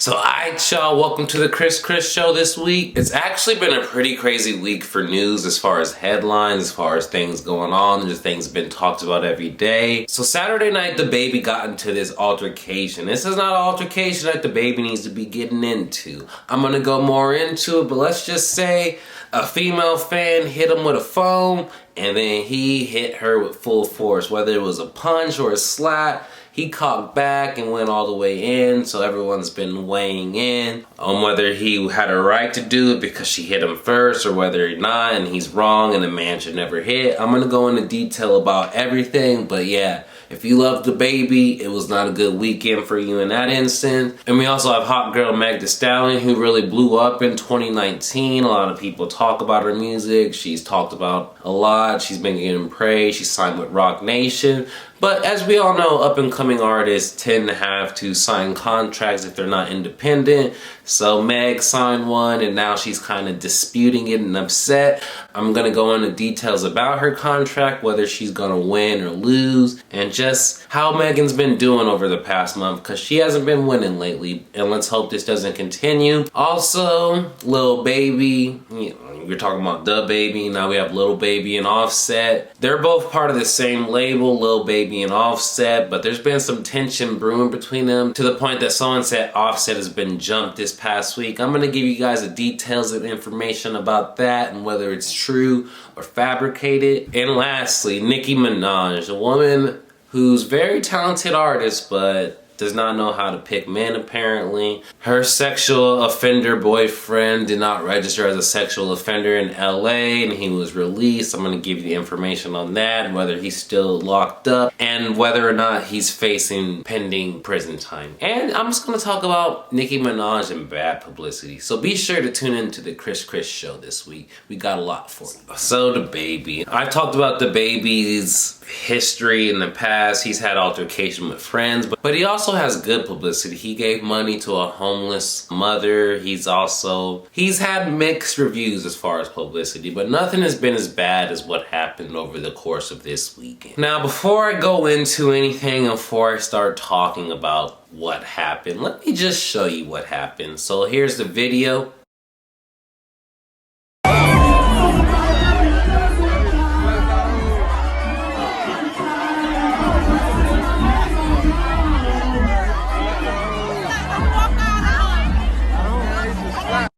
So alright y'all, welcome to the Chris Show this week. It's actually been a pretty crazy week for news as far as headlines, as far as things going on, just things been talked about every day. So Saturday night, the baby got into this altercation. This is not an altercation that the baby needs to be getting into. I'm gonna go more into it, but let's just say a female fan hit him with a phone and then he hit her with full force, whether it was a punch or a slap. He cocked back and went all the way in, so everyone's been weighing in on whether he had a right to do it because she hit him first or whether or not, and he's wrong and the man should never hit. I'm gonna go into detail about everything, but yeah, if you love the baby, it was not a good weekend for you in that instance. And we also have hot girl Meg the Stallion, who really blew up in 2019. A lot of people talk about her music. She's talked about a lot. She's been getting praise. She signed with Roc Nation. But as we all know, up-and-coming artists tend to have to sign contracts if they're not independent. So Meg signed one and now she's kind of disputing it and upset. I'm going to go into details about her contract, whether she's going to win or lose, and just how Megan's been doing over the past month because she hasn't been winning lately. And let's hope this doesn't continue. Also, Lil Baby, we're talking about the baby, now we have Lil Baby and Offset. They're both part of the same label, Lil Baby and Offset, but there's been some tension brewing between them to the point that someone said Offset has been jumped this past week. I'm going to give you guys the details and information about that and whether it's true or fabricated. And lastly, Nicki Minaj, a woman who's very talented artist but does not know how to pick men apparently. Her sexual offender boyfriend did not register as a sexual offender in LA and he was released. I'm going to give you the information on that and whether he's still locked up and whether or not he's facing pending prison time. And I'm just going to talk about Nicki Minaj and bad publicity. So be sure to tune into the Chris Show this week. We got a lot for you. So the baby. I've talked about the baby's history in the past. He's had altercation with friends, but he also has good publicity. He gave money to a homeless mother. He's had mixed reviews as far as publicity, but nothing has been as bad as what happened over the course of this weekend. Now, before I go into anything and before I start talking about what happened, let me just show you what happened. So here's the video.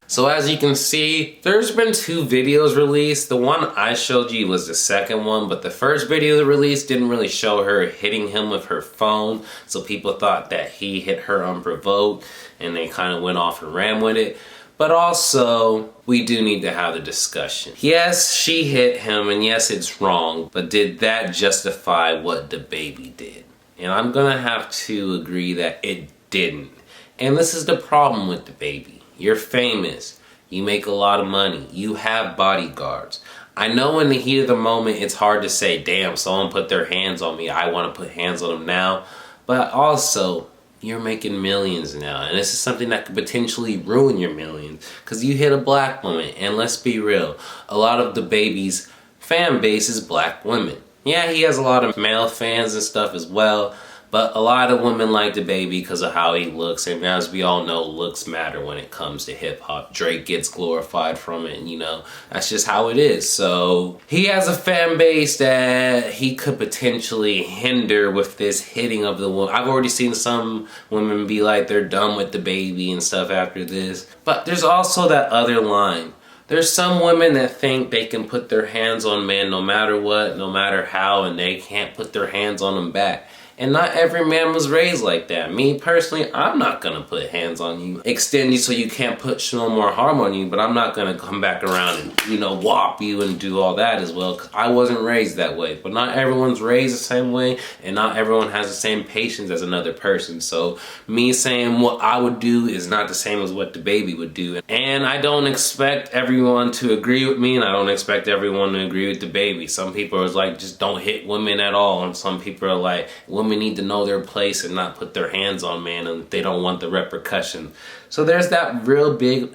So as you can see, there's been two videos released. The one I showed you was the second one, but the first video that released didn't really show her hitting him with her phone. So people thought that he hit her unprovoked and they kind of went off and ran with it. But also, we do need to have the discussion. Yes, she hit him and yes, it's wrong, but did that justify what the baby did? And I'm gonna have to agree that it didn't. And this is the problem with the baby. You're famous, you make a lot of money, you have bodyguards. I know in the heat of the moment it's hard to say, damn, someone put their hands on me, I want to put hands on them now. But also, you're making millions now, and this is something that could potentially ruin your millions because you hit a black woman. And let's be real, a lot of the baby's fan base is black women. Yeah, he has a lot of male fans and stuff as well, but a lot of women like the baby because of how he looks, and as we all know, looks matter when it comes to hip-hop. Drake gets glorified from it, and you know, that's just how it is. So he has a fan base that he could potentially hinder with this hitting of the woman. I've already seen some women be like they're done with the baby and stuff after this. But there's also that other line. There's some women that think they can put their hands on men no matter what, no matter how, and they can't put their hands on them back. And not every man was raised like that. Me personally, I'm not gonna put hands on you, extend you so you can't put no more harm on you, but I'm not gonna come back around and, you know, whop you and do all that as well, because I wasn't raised that way. But not everyone's raised the same way, and not everyone has the same patience as another person. So me saying what I would do is not the same as what the baby would do. And I don't expect everyone to agree with me, and I don't expect everyone to agree with the baby. Some people are like, just don't hit women at all, and some people are like, women need to know their place and not put their hands on man, and they don't want the repercussion. So there's that real big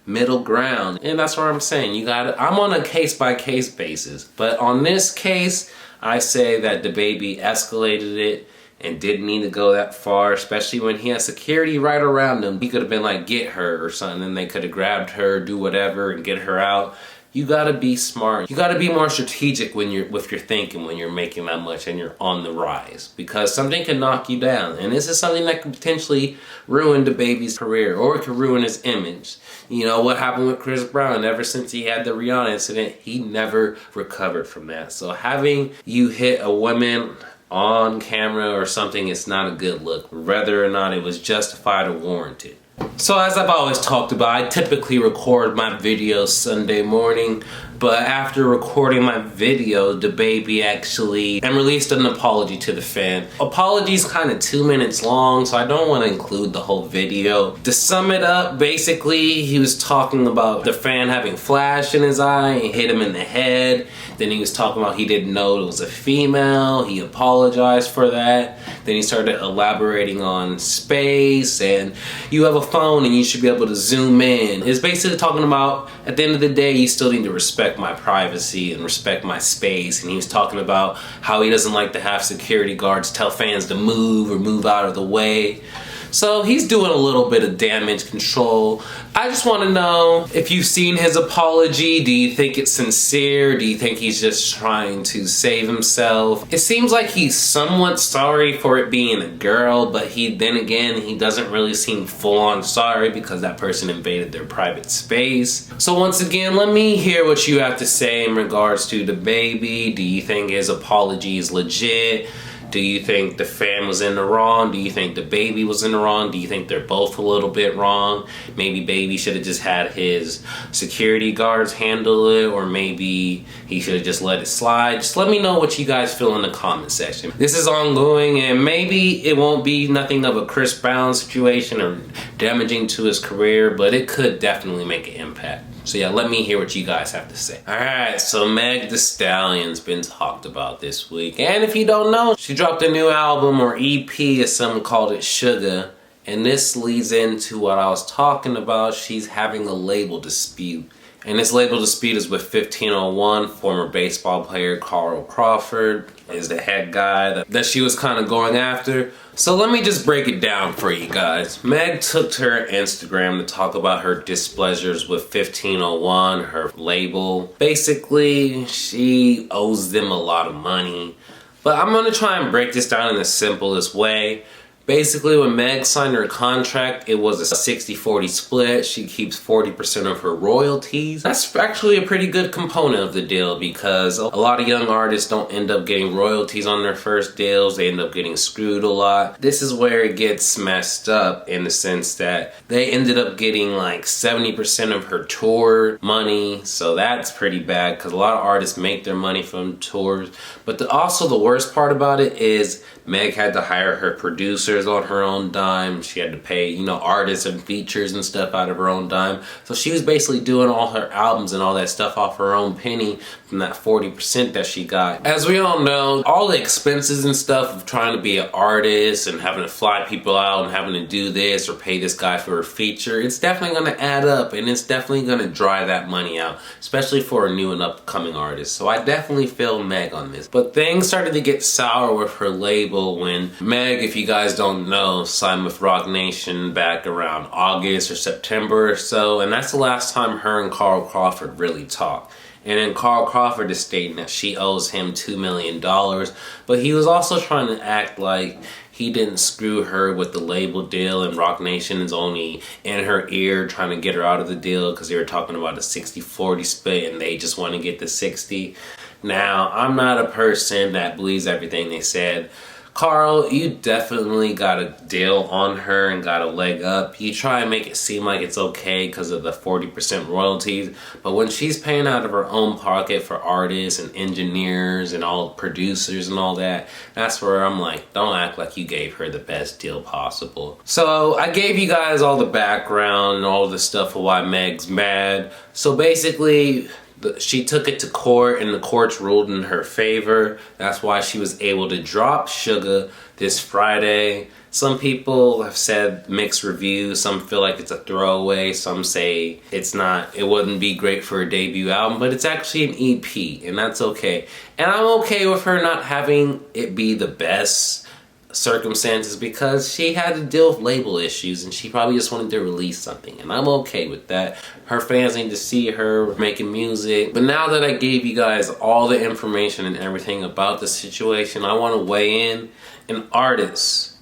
middle ground, and that's what I'm saying. I'm on a case-by-case basis, but on this case, I say that the baby escalated it and didn't need to go that far, especially when he has security right around him. He could have been like, get her or something, and they could have grabbed her, do whatever, and get her out. You gotta be smart. You gotta be more strategic when you're with your thinking when you're making that much and you're on the rise, because something can knock you down, and this is something that could potentially ruin DaBaby's career, or it could ruin his image. You know what happened with Chris Brown? Ever since he had the Rihanna incident, he never recovered from that. So having you hit a woman on camera or something, it's not a good look, whether or not it was justified or warranted. So as I've always talked about, I typically record my videos Sunday morning, but after recording my video, DaBaby actually released an apology to the fan. Apology's kind of 2 minutes long, so I don't want to include the whole video. To sum it up, basically, he was talking about the fan having flash in his eye and hit him in the head. Then he was talking about he didn't know it was a female. He apologized for that. Then he started elaborating on space and you have a phone and you should be able to zoom in. It's basically talking about, at the end of the day, you still need to respect my privacy and respect my space. And he was talking about how he doesn't like to have security guards tell fans to move or move out of the way. So he's doing a little bit of damage control. I just want to know if you've seen his apology. Do you think it's sincere? Do you think he's just trying to save himself? It seems like he's somewhat sorry for it being a girl, but then again, he doesn't really seem full on sorry because that person invaded their private space. So once again, let me hear what you have to say in regards to DaBaby. Do you think his apology is legit? Do you think the fan was in the wrong? Do you think DaBaby was in the wrong? Do you think they're both a little bit wrong? Maybe Baby should have just had his security guards handle it, or maybe he should have just let it slide. Just let me know what you guys feel in the comment section. This is ongoing, and maybe it won't be nothing of a Chris Brown situation or damaging to his career, but it could definitely make an impact. So yeah, let me hear what you guys have to say. Alright, so Meg the Stallion's been talked about this week. And if you don't know, she dropped a new album, or EP as some called it, Sugar. And this leads into what I was talking about. She's having a label dispute. And this label dispute is with 1501, former baseball player Carl Crawford is the head guy that she was kind of going after. So let me just break it down for you guys. Meg took to her Instagram to talk about her displeasures with 1501, her label. Basically, she owes them a lot of money. But I'm going to try and break this down in the simplest way. Basically, when Meg signed her contract, it was a 60-40 split. She keeps 40% of her royalties. That's actually a pretty good component of the deal, because a lot of young artists don't end up getting royalties on their first deals. They end up getting screwed a lot. This is where it gets messed up, in the sense that they ended up getting like 70% of her tour money. So that's pretty bad, because a lot of artists make their money from tours. But also the worst part about it is Meg had to hire her producers on her own dime. She had to pay, you know, artists and features and stuff out of her own dime. So she was basically doing all her albums and all that stuff off her own penny from that 40% that she got. As we all know, all the expenses and stuff of trying to be an artist and having to fly people out and having to do this or pay this guy for a feature, it's definitely going to add up, and it's definitely going to dry that money out, especially for a new and upcoming artist. So I definitely feel Meg on this. But things started to get sour with her label when Meg, if you guys don't know, signed with Roc Nation back around August or September or so, and that's the last time her and Carl Crawford really talked. And then Carl Crawford is stating that she owes him $2 million, but he was also trying to act like he didn't screw her with the label deal, and Roc Nation is only in her ear trying to get her out of the deal because they were talking about a 60-40 split and they just want to get the 60. Now, I'm not a person that believes everything they said. Carl, you definitely got a deal on her and got a leg up. You try and make it seem like it's okay because of the 40% royalties, but when she's paying out of her own pocket for artists and engineers and all producers and all that, that's where I'm like, don't act like you gave her the best deal possible. So I gave you guys all the background and all the stuff of why Meg's mad. So basically, she took it to court and the courts ruled in her favor. That's why she was able to drop Sugar this Friday. Some people have said mixed reviews. Some feel like it's a throwaway. Some say it's not. It wouldn't be great for a debut album, but it's actually an EP, and that's okay. And I'm okay with her not having it be the best circumstances because she had to deal with label issues and she probably just wanted to release something, and I'm okay with that. Her fans need to see her making music. But now that I gave you guys all the information and everything about the situation, I want to weigh in. An artist,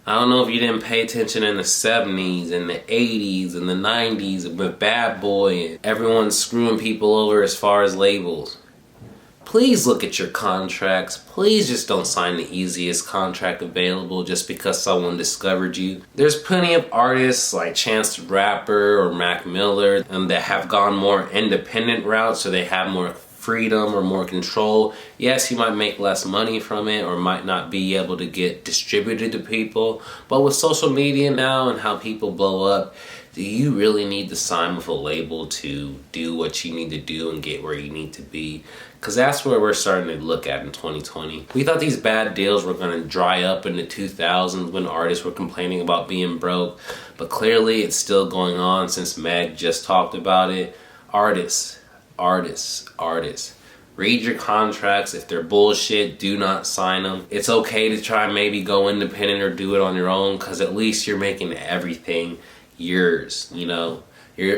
I don't know if you didn't pay attention in the 70s and the 80s and the 90s with Bad Boy and everyone's screwing people over as far as labels. Please look at your contracts. Please just don't sign the easiest contract available just because someone discovered you. There's plenty of artists like Chance the Rapper or Mac Miller that have gone more independent routes, so they have more freedom or more control. Yes, you might make less money from it or might not be able to get distributed to people, but with social media now and how people blow up, do you really need to sign with a label to do what you need to do and get where you need to be? Because that's where we're starting to look at in 2020. We thought these bad deals were going to dry up in the 2000s when artists were complaining about being broke, but clearly it's still going on since Meg just talked about it. Artists. Read your contracts. If they're bullshit, do not sign them. It's okay to try and maybe go independent or do it on your own, because at least you're making everything yours, you know?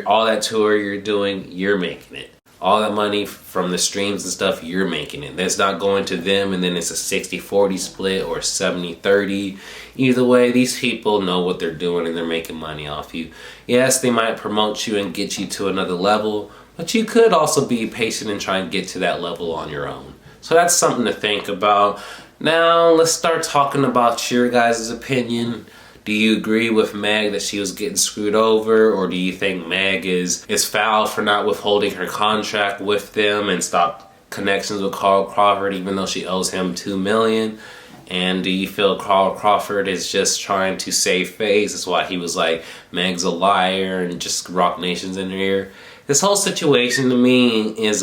All that tour you're doing, you're making it. All that money from the streams and stuff, you're making it. That's not going to them and then it's a 60-40 split or 70-30. Either way, these people know what they're doing and they're making money off you. Yes, they might promote you and get you to another level, but you could also be patient and try and get to that level on your own. So that's something to think about. Now, let's start talking about your guys' opinion. Do you agree with Meg that she was getting screwed over, or do you think Meg is foul for not withholding her contract with them and stopped connections with Carl Crawford even though she owes him $2 million? And do you feel Carl Crawford is just trying to save face? That's why he was like, Meg's a liar, and just Rock Nation's in her ear. This whole situation to me is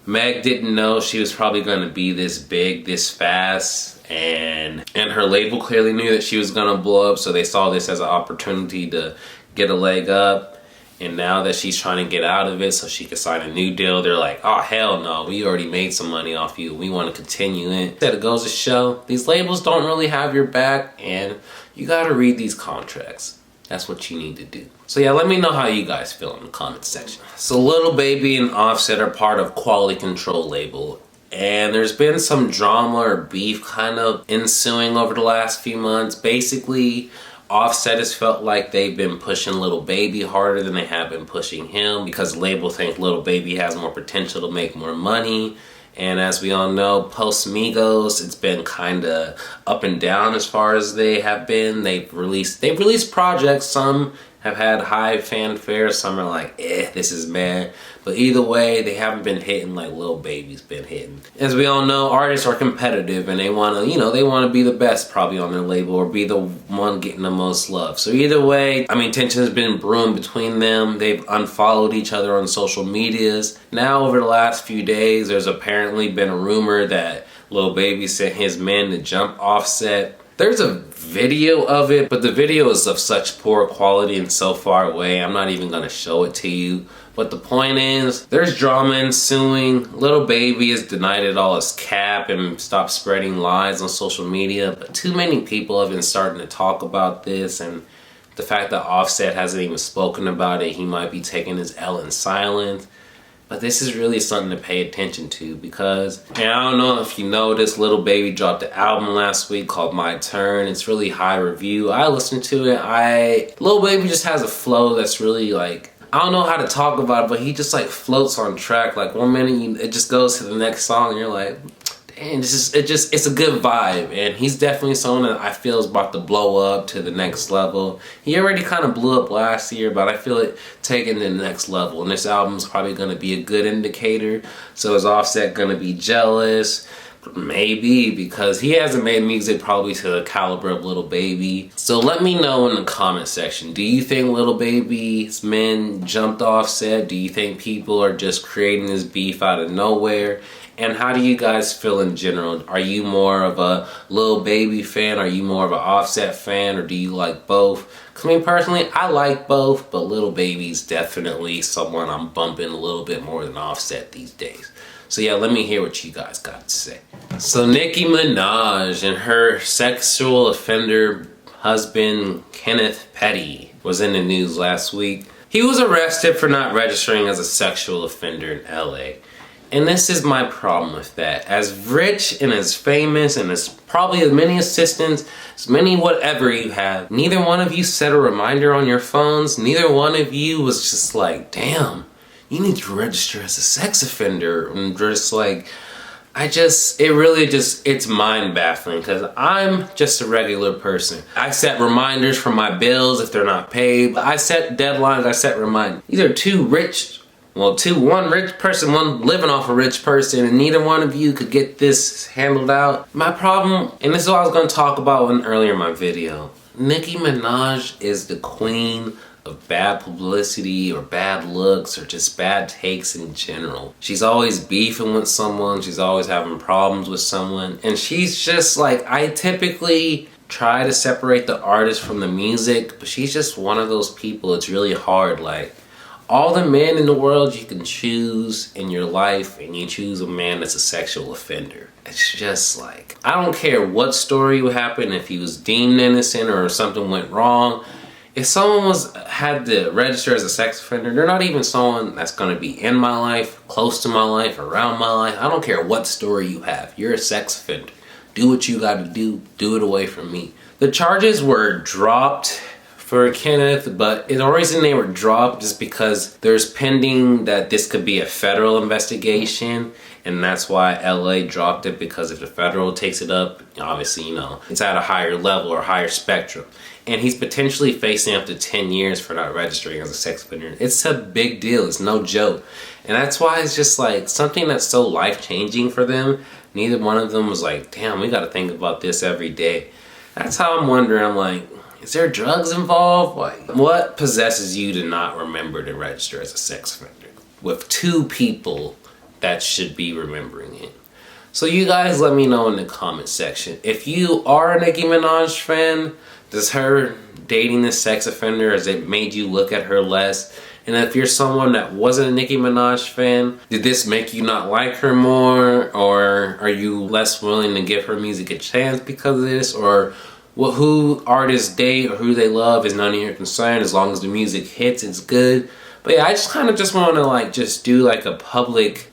Meg didn't know she was probably going to be this big, this fast. And her label clearly knew that she was gonna blow up, so they saw this as an opportunity to get a leg up. And now that she's trying to get out of it so she can sign a new deal, they're like, oh hell no, we already made some money off you, we want to continue it. That it goes to show, these labels don't really have your back, and you gotta read these contracts. That's what you need to do. So yeah, let me know how you guys feel in the comment section. So Lil Baby and Offset are part of Quality Control label. And there's been some drama or beef kind of ensuing over the last few months. Basically, Offset has felt like they've been pushing Lil Baby harder than they have been pushing him because the label think Lil Baby has more potential to make more money. And as we all know, post Migos, it's been kind of up and down as far as they have been. They've released projects. Some have had high fanfare. Some are like, this is bad. But either way, they haven't been hitting like Lil Baby's been hitting. As we all know, artists are competitive and they want to, they want to be the best probably on their label or be the one getting the most love. So either way, tension has been brewing between them. They've unfollowed each other on social medias. Now over the last few days, there's apparently been a rumor that Lil Baby sent his men to jump Offset. There's a video of it, but the video is of such poor quality and so far away, I'm not even gonna show it to you. But the point is, there's drama ensuing. Lil Baby has denied it all as cap and stopped spreading lies on social media, but too many people have been starting to talk about this, and the fact that Offset hasn't even spoken about it, he might be taking his L in silence. But this is really something to pay attention to because, and I don't know if you noticed, Lil Baby dropped an album last week called My Turn. It's really high review. I listened to it. Lil Baby just has a flow that's really like, I don't know how to talk about it, but he just like floats on track. Like one minute it just goes to the next song and you're like, damn, it's a good vibe. And he's definitely someone that I feel is about to blow up to the next level. He already kind of blew up last year, but I feel it taking to the next level. And this album's probably gonna be a good indicator. So is Offset gonna be jealous? Maybe, because he hasn't made music probably to the caliber of Lil Baby. So let me know in the comment section. Do you think Lil Baby's men jumped Offset? Do you think people are just creating this beef out of nowhere? And how do you guys feel in general? Are you more of a Lil Baby fan? Are you more of an Offset fan? Or do you like both? Because personally, I like both, but Lil Baby's definitely someone I'm bumping a little bit more than Offset these days. So yeah, let me hear what you guys got to say. So Nicki Minaj and her sexual offender husband, Kenneth Petty, was in the news last week. He was arrested for not registering as a sexual offender in LA. And this is my problem with that. As rich and as famous and as probably as many assistants, as many whatever you have, neither one of you set a reminder on your phones. Neither one of you was just like, damn, you need to register as a sex offender. And just like, it's mind baffling because I'm just a regular person. I set reminders for my bills if they're not paid. I set deadlines, I set reminders. Either one rich person, one living off a rich person, and neither one of you could get this handled out. My problem, and this is what I was gonna talk about earlier in my video. Nicki Minaj is the queen of bad publicity or bad looks or just bad takes in general. She's always beefing with someone, she's always having problems with someone, and she's just like, I typically try to separate the artist from the music, but she's just one of those people. It's really hard. Like, all the men in the world you can choose in your life, and you choose a man that's a sexual offender. It's just like, I don't care what story would happen, if he was deemed innocent or if something went wrong. If someone had to register as a sex offender, they're not even someone that's gonna be in my life, close to my life, around my life. I don't care what story you have. You're a sex offender. Do what you gotta do. Do it away from me. The charges were dropped for Kenneth, but the reason they were dropped is because there's pending that this could be a federal investigation, and that's why LA dropped it, because if the federal takes it up, obviously, you know, it's at a higher level or higher spectrum. And he's potentially facing up to 10 years for not registering as a sex offender. It's a big deal, it's no joke. And that's why it's just like something that's so life-changing for them. Neither one of them was like, damn, we gotta think about this every day. That's how I'm wondering, I'm like, is there drugs involved? Like, what possesses you to not remember to register as a sex offender with two people that should be remembering it? So you guys let me know in the comment section. If you are a Nicki Minaj fan, does her dating this sex offender, has it made you look at her less? And if you're someone that wasn't a Nicki Minaj fan, did this make you not like her more? Or are you less willing to give her music a chance because of this? Or who artists date or who they love is none of your concern. As long as the music hits, it's good. But yeah, I just kind of just want to like just do like a public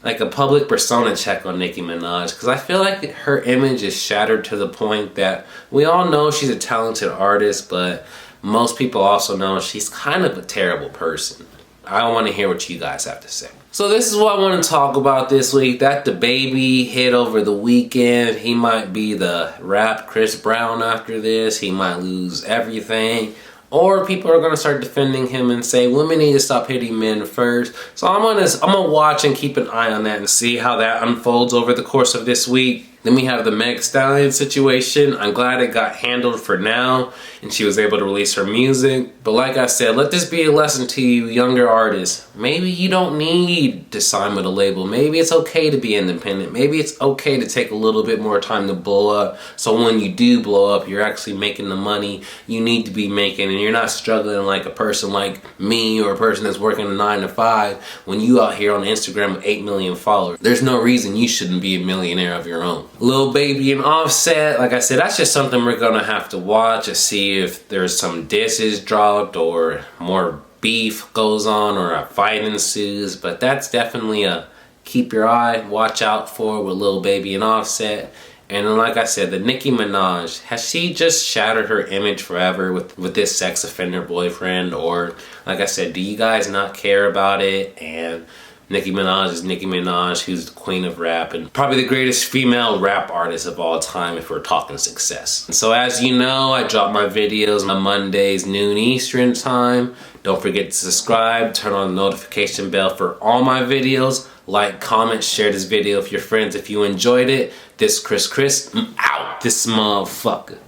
persona check on Nicki Minaj, because I feel like her image is shattered to the point that we all know she's a talented artist, but most people also know she's kind of a terrible person. I want to hear what you guys have to say. So this is what I want to talk about this week. That the baby hit over the weekend. He might be the rap Chris Brown after this. He might lose everything. Or people are going to start defending him and say, women need to stop hitting men first. So I'm gonna watch and keep an eye on that and see how that unfolds over the course of this week. Then we have the Meg the Stallion situation. I'm glad it got handled for now and she was able to release her music. But like I said, let this be a lesson to you younger artists. Maybe you don't need to sign with a label. Maybe it's okay to be independent. Maybe it's okay to take a little bit more time to blow up. So when you do blow up, you're actually making the money you need to be making, and you're not struggling like a person like me or a person that's working a 9 to 5 when you out here on Instagram with 8 million followers. There's no reason you shouldn't be a millionaire of your own. Lil Baby and Offset, like I said, that's just something we're gonna have to watch to see if there's some disses dropped or more beef goes on or a fight ensues. But that's definitely a keep your eye, watch out for with Lil Baby and Offset. And then like I said, the Nicki Minaj, has she just shattered her image forever with this sex offender boyfriend? Or like I said, do you guys not care about it? And Nicki Minaj is Nicki Minaj, who's the queen of rap and probably the greatest female rap artist of all time if we're talking success. And so as you know, I drop my videos on Mondays, noon Eastern time. Don't forget to subscribe, turn on the notification bell for all my videos. Like, comment, share this video with your friends if you enjoyed it. This Chris, I'm out. This motherfucker.